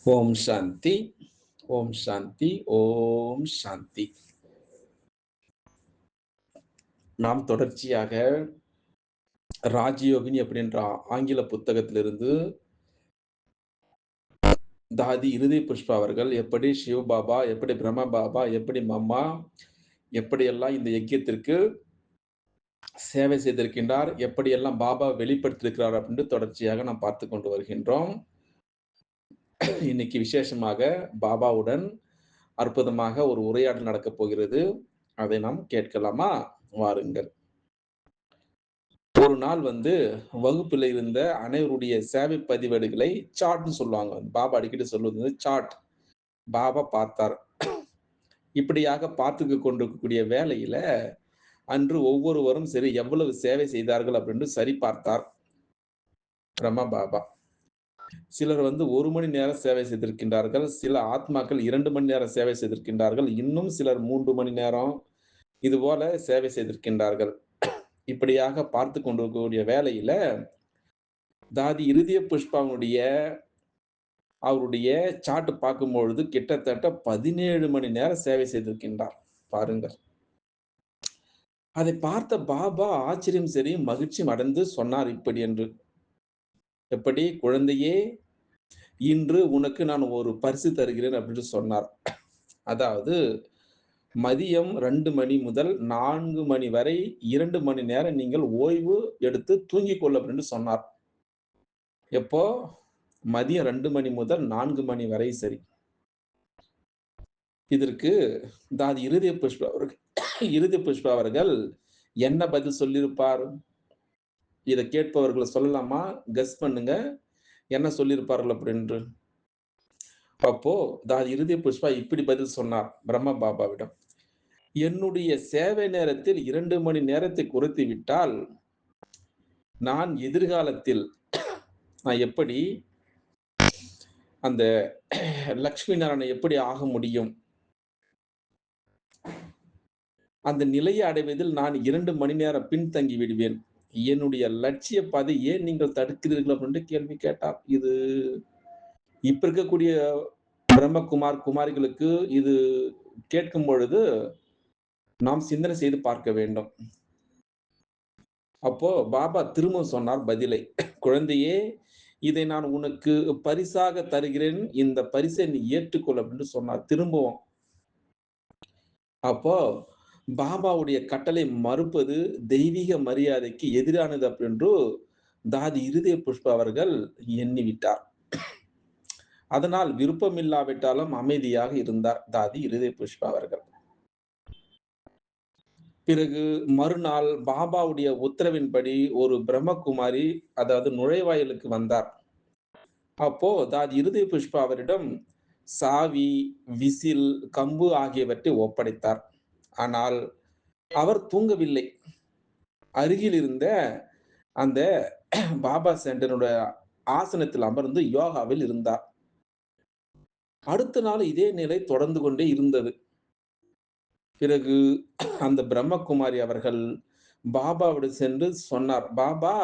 ஓம் சாந்தி, ஓம் சாந்தி, ஓம் சாந்தி. நாம் தொடர்ச்சியாக ராஜயோகினி அப்படின்ற ஆங்கில புத்தகத்திலிருந்து தாதி இருதய புஷ்பா அவர்கள் எப்படி சிவ பாபா, எப்படி பிரம்ம பாபா, எப்படி மம்மா, எப்படியெல்லாம் இந்த யஜ்யத்திற்கு சேவை செய்திருக்கின்றார், எப்படியெல்லாம் பாபா வெளிப்படுத்தியிருக்கிறார் அப்படின்னு தொடர்ச்சியாக நாம் பார்த்து கொண்டு வருகின்றோம். இன்னைக்கு விசேஷமாக பாபாவுடன் அற்புதமாக ஒரு உரையாடல் நடக்கப் போகிறது. அதை நாம் கேட்கலாமா? வாருங்கள். ஒரு நாள் வகுப்பில் இருந்த அனைவருடைய சேவை பதிவேடுகளை சார்ட்னு சொல்லுவாங்க. பாபா அடிக்கடி சொல்வது சார்ட். பாபா பார்த்தார். இப்படியாக பார்த்துக் கொண்டிருக்கக்கூடிய வேளையில, அன்று ஒவ்வொருவரும் சரி எவ்வளவு சேவை செய்தார்கள் அப்படின்னு சரி பார்த்தார் பிரம்மா பாபா. சிலர் 1 மணி நேரம் சேவை செய்திருக்கின்றார்கள். சில ஆத்மாக்கள் 2 மணி நேரம் சேவை செய்திருக்கின்றார்கள். இன்னும் சிலர் 3 மணி நேரம் இதுபோல சேவை செய்திருக்கின்றார்கள். இப்படியாக பார்த்து கொண்டிருக்கக்கூடிய வேளையில, தாதி இருதய புஷ்பாவுடைய அவருடைய சார்ட் பார்க்கும்பொழுது கிட்டத்தட்ட 17 மணி நேரம் சேவை செய்திருக்கின்றார். பாருங்கள். அதை பார்த்த பாபா ஆச்சரியம் சரி மகிழ்ச்சியும் அடைந்து சொன்னார் இப்படி என்று. எப்படி? குழந்தையே, இன்று உனக்கு நான் ஒரு பரிசு தருகிறேன் அப்படின்னு சொன்னார். அதாவது மதியம் 2 மணி முதல் 4 மணி வரை 2 மணி நேரம் நீங்கள் ஓய்வு எடுத்து தூங்கிக் கொள் அப்படின்னு சொன்னார். எப்போ? மதியம் 2 மணி முதல் 4 மணி வரை சரி. இதற்கு தாதி இருதய புஷ்பா அவர்கள் என்ன பதில் சொல்லியிருப்பார்? இதை கேட்பவர்கள் சொல்லலாமா? கெஸ் பண்ணுங்க. என்ன சொல்லியிருப்பார்கள் அப்படின்னு. அப்போ தாதி இருதய புஷ்பா இப்படி பதில் சொன்னார் பிரம்ம பாபாவிடம். என்னுடைய சேவை நேரத்தில் 2 மணி நேரத்தை குறைத்து விட்டால், நான் எதிர்காலத்தில் நான் எப்படி அந்த லக்ஷ்மி நாராயணன் எப்படி ஆக முடியும்? அந்த நிலையை அடைவதில் நான் 2 மணி நேரம் பின்தங்கி விடுவேன். என்னுடைய லட்சிய பாதை ஏன் நீங்கள் தடுக்கிறீர்கள் அப்படின்னு கேள்வி கேட்டார். இது இப்ப இருக்கக்கூடிய பிரம்மகுமார், குமாரிகளுக்கு இது கேட்கும் பொழுது நாம் சிந்தனை செய்து பார்க்க வேண்டும். அப்போ பாபா திரும்பவும் சொன்னார் பதிலை. குழந்தையே, இதை நான் உனக்கு பரிசாக தருகிறேன். இந்த பரிசை நீ ஏற்றுக்கொள் அப்படின்னு சொன்னார் திரும்பவும். அப்போ பாபாவுடைய கட்டளை மறுப்பது தெய்வீக மரியாதைக்கு எதிரானது அப்படின்று தாதி இருதய புஷ்பா அவர்கள் எண்ணிவிட்டார். அதனால் விருப்பமில்லாவிட்டாலும் அமைதியாக இருந்தார் தாதி இருதய புஷ்பா அவர்கள். பிறகு மறுநாள் பாபாவுடைய உத்தரவின்படி ஒரு பிரம்மகுமாரி, அதாவது நுழைவாயிலுக்கு வந்தார். அப்போ தாதி இருதய புஷ்பா அவரிடம் சாவி, விசில், கம்பு ஆகியவற்றை ஒப்படைத்தார். ஆனால் அவர் தூங்கவில்லை. அருகில் இருந்த அந்த பாபா சென்டருடைய ஆசனத்தில் அமர்ந்து யோகாவில் இருந்தார். அடுத்த நாள் இதே நிலை தொடர்ந்து கொண்டே இருந்தது. பிறகு அந்த பிரம்மகுமாரி அவர்கள் பாபாவிடம் சென்று சொன்னார், பாபா,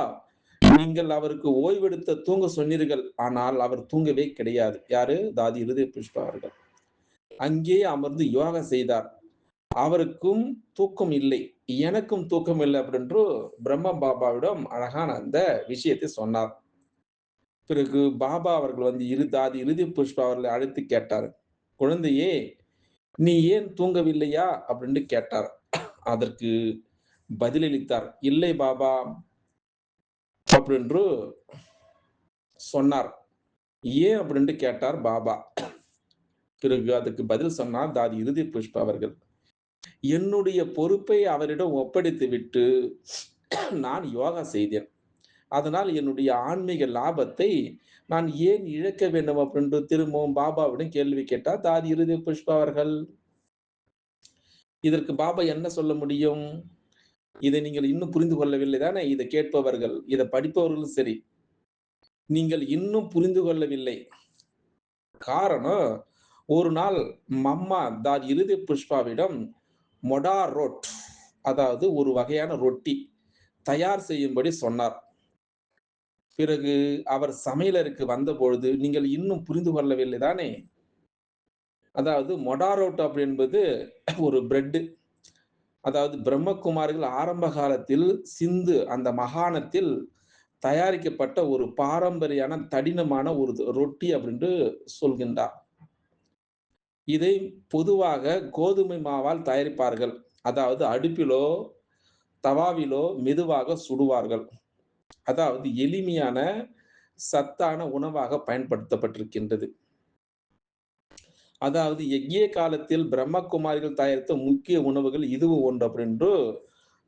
நீங்கள் அவருக்கு ஓய்வெடுத்த தூங்க சொன்னீர்கள். ஆனால் அவர் தூங்கவே கிடையாது. யாரு? தாதி இருதய புஷ்பா அவர்கள். அங்கேயே அமர்ந்து யோகா செய்தார். அவருக்கும் தூக்கம் இல்லை, எனக்கும் தூக்கம் இல்லை அப்படின்று பிரம்ம பாபாவிடம் அழகான அந்த விஷயத்தை சொன்னார். பிறகு பாபா அவர்கள் தாதி இருதய புஷ்பா அவர்களை அழைத்து கேட்டார், குழந்தையே, நீ ஏன் தூங்கவில்லையா அப்படின்னு கேட்டார். அதற்கு பதிலளித்தார், இல்லை பாபா அப்படின்று சொன்னார். ஏன் அப்படின்ட்டு கேட்டார் பாபா. பிறகு அதுக்கு பதில் சொன்னார் தாதி இருதய புஷ்பா அவர்கள். என்னுடைய பொறுப்பை அவரிடம் ஒப்படைத்து விட்டு நான் யோகா செய்தேன். அதனால் என்னுடைய ஆன்மீக லாபத்தை நான் ஏன் இழக்க வேண்டும் அப்படின்று திரும்பவும் பாபாவிடம் கேள்வி கேட்டார் தாதி இருதய புஷ்பா அவர்கள். இதற்கு பாபா என்ன சொல்ல முடியும்? இதை நீங்கள் இன்னும் புரிந்து கொள்ளவில்லை தானே? இதை கேட்பவர்கள், இதை படிப்பவர்களும் சரி, நீங்கள் இன்னும் புரிந்து கொள்ளவில்லை. காரணம், ஒரு நாள் மம்மா தாதி இருதய புஷ்பாவிடம் மொடா ரோட், அதாவது ஒரு வகையான ரொட்டி தயார் செய்யும்படி சொன்னார். பிறகு அவர் சமையலறைக்கு வந்தபொழுது, நீங்கள் இன்னும் புரிந்து கொள்ளவில்லை தானே? அதாவது மொடாரோட் அப்படி என்பது ஒரு பிரெட். அதாவது பிரம்மகுமாரிகள் ஆரம்ப காலத்தில் சிந்து அந்த மாகாணத்தில் தயாரிக்கப்பட்ட ஒரு பாரம்பரியான தடினமான ஒரு ரொட்டி அப்படின்ட்டு சொல்கின்றார். இதை பொதுவாக கோதுமை மாவால் தயாரிப்பார்கள். அதாவது அடுப்பிலோ, தவாவிலோ மெதுவாக சுடுவார்கள். அதாவது எளிமையான, சத்தான உணவாக பயன்படுத்தப்பட்டிருக்கின்றது. அதாவது எக்கிய காலத்தில் பிரம்மகுமாரிகள் தயாரித்த முக்கிய உணவுகள் இதுவும் ஒன்று அப்படின்று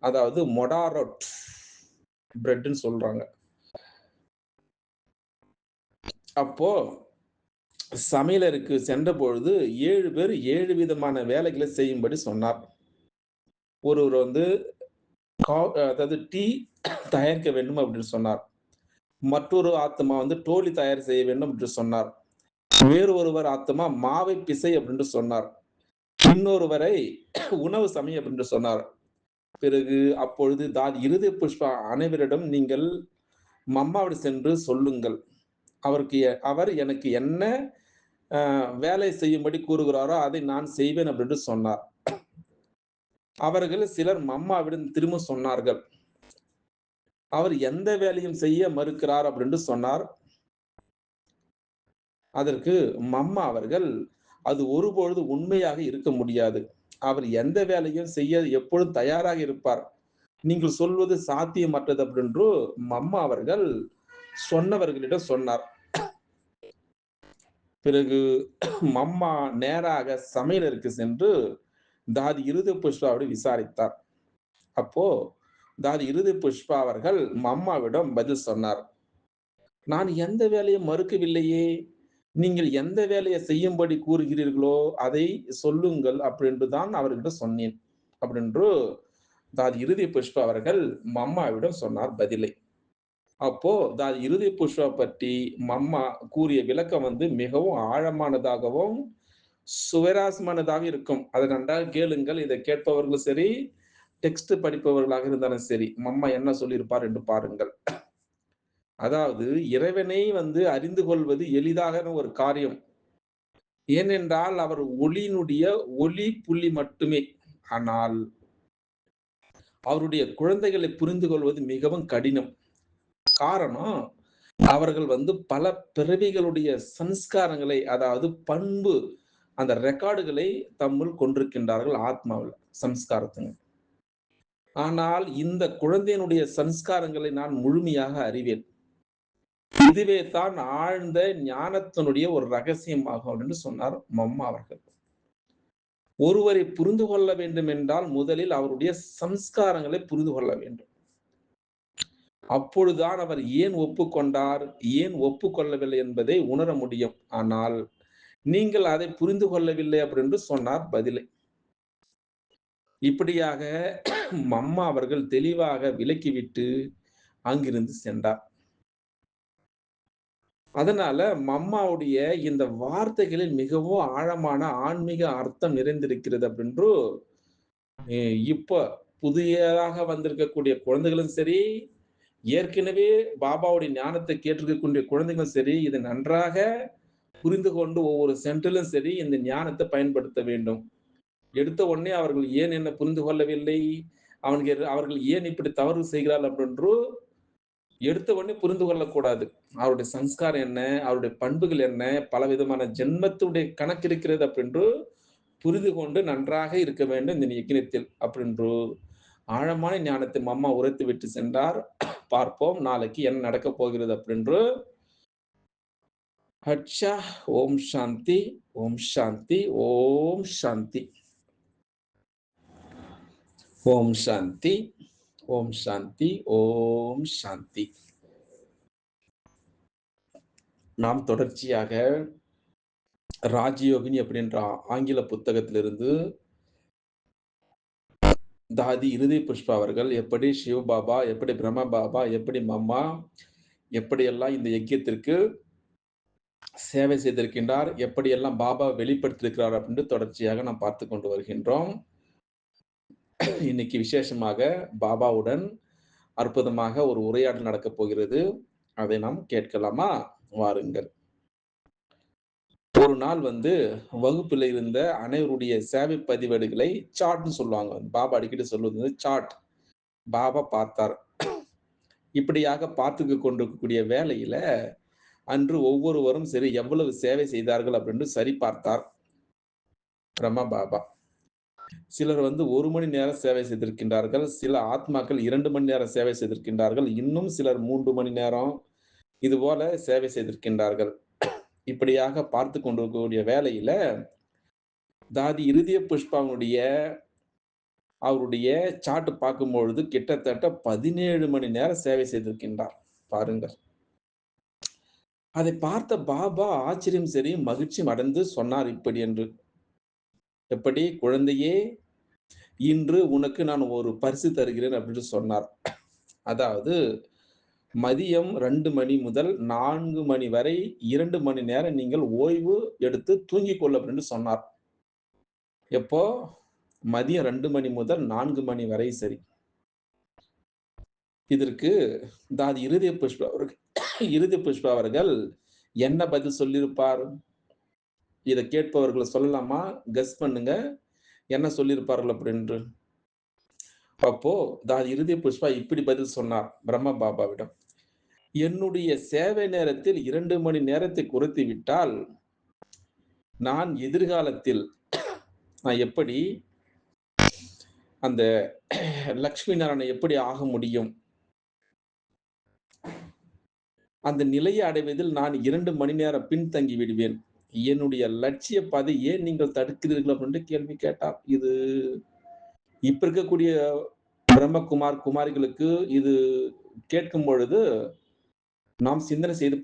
அதாவது மொடாரோட் பிரெட்ன்னு சொல்றாங்க. அப்போ சமையலறைக்கு சென்றபொழுது 7 பேர் 7 விதமான வேலைகளை செய்யும்படி சொன்னார். ஒருவர் வந்து அதாவது டீ தயாரிக்க வேண்டும் அப்படின்னு சொன்னார். மற்றொரு ஆத்மா வந்து டோலி தயார் செய்ய வேண்டும் என்று சொன்னார். வேறு ஒருவர் ஆத்மா மாவை பிசை அப்படின்னு சொன்னார். இன்னொருவரை உணவு சமை அப்படின்னு சொன்னார். பிறகு அப்பொழுது இருதய புஷ்பா அனைவரிடம் நீங்கள் மம்மாவிடம் சென்று சொல்லுங்கள். அவர் எனக்கு என்ன வேலை செய்யும்படி கூறுகிறாரோ அதை நான் செய்வேன் அப்படின்னு சொன்னார். அவர்கள் சிலர் மம்மாவிடம் திரும்ப சொன்னார்கள். அவர் எந்த வேலையும் செய்ய மறுக்கிறார் அப்படின்னு சொன்னார். அதற்கு மம்மா அவர்கள் அது ஒருபொழுது உண்மையாக இருக்க முடியாது. அவர் எந்த வேலையும் செய்ய எப்பொழுதும் தயாராக இருப்பார். நீங்கள் சொல்வது சாத்தியமற்றது அப்படின்று மம்மா அவர்கள் சொன்னவர்களிடம் சொன்னார். பிறகு மம்மா நேராக சமையலறைக்கு சென்று தாதி இருதய புஷ்பாவோடு விசாரித்தார். அப்போ தாதி இருதய புஷ்பா அவர்கள் மம்மாவிடம் பதில் சொன்னார். நான் எந்த வேலையும் மறுக்கவில்லையே. நீங்கள் எந்த வேலையை செய்யும்படி கூறுகிறீர்களோ அதை சொல்லுங்கள் அப்படின்று தான் அவர்கிட்ட சொன்னேன். அப்படின்று தாதி இருதய புஷ்பா அவர்கள் மம்மாவிடம் சொன்னார் பதிலை. அப்போ இருதய புஷ்பா பற்றி மம்மா கூறிய விளக்கம் வந்து மிகவும் ஆழமானதாகவும், சுவராசமானதாக இருக்கும். அதை நன்றாக கேளுங்கள். இதை கேட்பவர்களும் சரி, டெக்ஸ்ட் படிப்பவர்களாக இருந்தாலும் சரி, மம்மா என்ன சொல்லியிருப்பார் என்று பாருங்கள். அதாவது இறைவனை வந்து அறிந்து கொள்வது எளிதான ஒரு காரியம். ஏனென்றால் அவர் ஒளியினுடைய ஒளி புள்ளி மட்டுமே. ஆனால் அவருடைய குழந்தைகளை புரிந்து கொள்வது மிகவும் கடினம். காரணம் அவர்கள் வந்து பல பிறவிகளுடைய சம்ஸ்காரங்களை அதாவது பண்பு அந்த ரெக்கார்டுகளை தம்முள் கொண்டிருக்கின்றார்கள் ஆத்மாவில் சம்ஸ்காரத்தின். ஆனால் இந்த குழந்தையினுடைய சம்ஸ்காரங்களை நான் முழுமையாக அறிவேன். இதுவே தான் ஆழ்ந்த ஞானத்தினுடைய ஒரு ரகசியமாகும் அப்படின்னு சொன்னார் மம்மா அவர்கள். ஒருவரை புரிந்து கொள்ள வேண்டும் என்றால் முதலில் அவருடைய சம்ஸ்காரங்களை புரிந்து கொள்ள வேண்டும். அப்பொழுதுதான் அவர் ஏன் ஒப்புக்கொண்டார், ஏன் ஒப்புக்கொள்ளவில்லை என்பதை உணர முடியும். ஆனால் நீங்கள் அதை புரிந்து கொள்ளவில்லை அப்படின்னு சொன்னார் பதிலை. இப்படியாக மம்மா அவர்கள் தெளிவாக விலக்கிவிட்டு அங்கிருந்து சென்றார். அதனால மம்மாவுடைய இந்த வார்த்தைகளில் மிகவும் ஆழமான ஆன்மீக அர்த்தம் நிறைந்திருக்கிறது அப்படின்று இப்ப புதியதாக வந்திருக்கக்கூடிய குழந்தைகளும் சரி, ஏற்கனவே பாபாவுடைய ஞானத்தை கேட்டிருக்கக்கூடிய குழந்தைகளும் சரி, இதை நன்றாக புரிந்து கொண்டு ஒவ்வொரு சென்டரிலும் சரி இந்த ஞானத்தை பயன்படுத்த வேண்டும். எடுத்த உடனே அவர்கள் ஏன் என்ன புரிந்து கொள்ளவில்லை, அவர்கள் ஏன் இப்படி தவறு செய்கிறார்கள் அப்படின்று எடுத்த உடனே புரிந்து கொள்ளக்கூடாது. அவருடைய சம்ஸ்காரம் என்ன, அவருடைய பண்புகள் என்ன, பலவிதமான ஜென்மத்துடைய கணக்கு இருக்கிறது அப்படின்று புரிந்து கொண்டு நன்றாக இருக்க வேண்டும் இந்த யக்ஞத்தில் அப்படின்று ஆழமான ஞானத்தை மம்மா உரைத்து விட்டு சென்றார். பார்ப்போம் நாளைக்கு என்ன நடக்கப் போகிறது அப்படின்று. ஹட்சா ஓம் சாந்தி, ஓம் சாந்தி, ஓம் சாந்தி. ஓம் சாந்தி, ஓம் சாந்தி, ஓம் சாந்தி. நாம் தொடர்ச்சியாக ராஜயோகினி அப்படின்ற ஆங்கில புத்தகத்திலிருந்து தாதி இருதய புஷ்பா அவர்கள் எப்படி சிவ பாபா, எப்படி பிரம்ம பாபா, எப்படி மம்மா எப்படியெல்லாம் இந்த யக்கியத்திற்கு சேவை செய்திருக்கின்றார், எப்படியெல்லாம் பாபா வெளிப்படுத்தியிருக்கிறார் அப்படின்னு தொடர்ச்சியாக நாம் பார்த்து கொண்டு வருகின்றோம். இன்னைக்கு விசேஷமாக பாபாவுடன் அற்புதமாக ஒரு உரையாடல் நடக்கப் போகிறது. அதை நாம் கேட்கலாமா? வாருங்கள். ஒரு நாள் வகுப்பில இருந்த அனைவருடைய சேவை பதிவேடுகளை சார்ட்ன்னு சொல்லுவாங்க. பாபா அடிக்கடி சொல்வது சார்ட். பாபா பார்த்தார். இப்படியாக பார்த்துக் கொண்டிருக்கக்கூடிய வேளையில, அன்று ஒவ்வொருவரும் சரி எவ்வளவு சேவை செய்தார்கள் அப்படின்னு சரி பார்த்தார் பிரம்மா பாபா. சிலர் 1 மணி நேரம் சேவை செய்திருக்கின்றார்கள். சில ஆத்மாக்கள் 2 மணி நேரம் சேவை செய்திருக்கின்றார்கள். இன்னும் சிலர் 3 மணி நேரம் இதுபோல சேவை செய்திருக்கின்றார்கள். இப்படியாக பார்த்துக் கொண்டிருக்கக்கூடிய வேளையில, தாதி இருதய புஷ்பாவினுடைய அவருடைய சார்ட் பார்க்கும்பொழுது கிட்டத்தட்ட 17 மணி நேரம் சேவை செய்திருக்கின்றார். பாருங்கள். அதை பார்த்த பாபா ஆச்சரியம் சரி மகிழ்ச்சியும் அடைந்து சொன்னார் இப்படி என்று. எப்படி? குழந்தையே, இன்று உனக்கு நான் ஒரு பரிசு தருகிறேன் அப்படின்னு சொன்னார். அதாவது மதியம் 2 மணி முதல் 4 மணி வரை 2 மணி நேரம் நீங்கள் ஓய்வு எடுத்து தூங்கிக் கொள் அப்படின்னு சொன்னார். எப்போ? மதியம் 2 மணி முதல் 4 மணி வரை சரி. இதற்கு தாதி இருதய புஷ்பா அவர்கள் என்ன பதில் சொல்லியிருப்பார்? இத கேட்பவர்கள் சொல்லலாமா? கெஸ் பண்ணுங்க. என்ன சொல்லியிருப்பார்கள் அப்படின்று. அப்போ தாதி இருதய புஷ்பா இப்படி பதில் சொன்னார் பிரம்ம பாபாவிடம். என்னுடைய சேவை நேரத்தில் 2 மணி நேரத்தை குறைத்து விட்டால், நான் எதிர்காலத்தில் நான் எப்படி அந்த லக்ஷ்மி நாராயணன் எப்படி ஆக முடியும்? அந்த நிலையை அடைவதில் நான் 2 மணி நேரம் பின்தங்கி விடுவேன். என்னுடைய லட்சிய பாதை ஏன் நீங்கள் தடுக்கிறீர்கள்? அப்படின்னு கேள்வி கேட்டார். இது இப்ப இருக்கக்கூடிய பிரம்மகுமார், குமாரிகளுக்கு இது கேட்கும் பொழுது நாம் சிந்தனை செய்து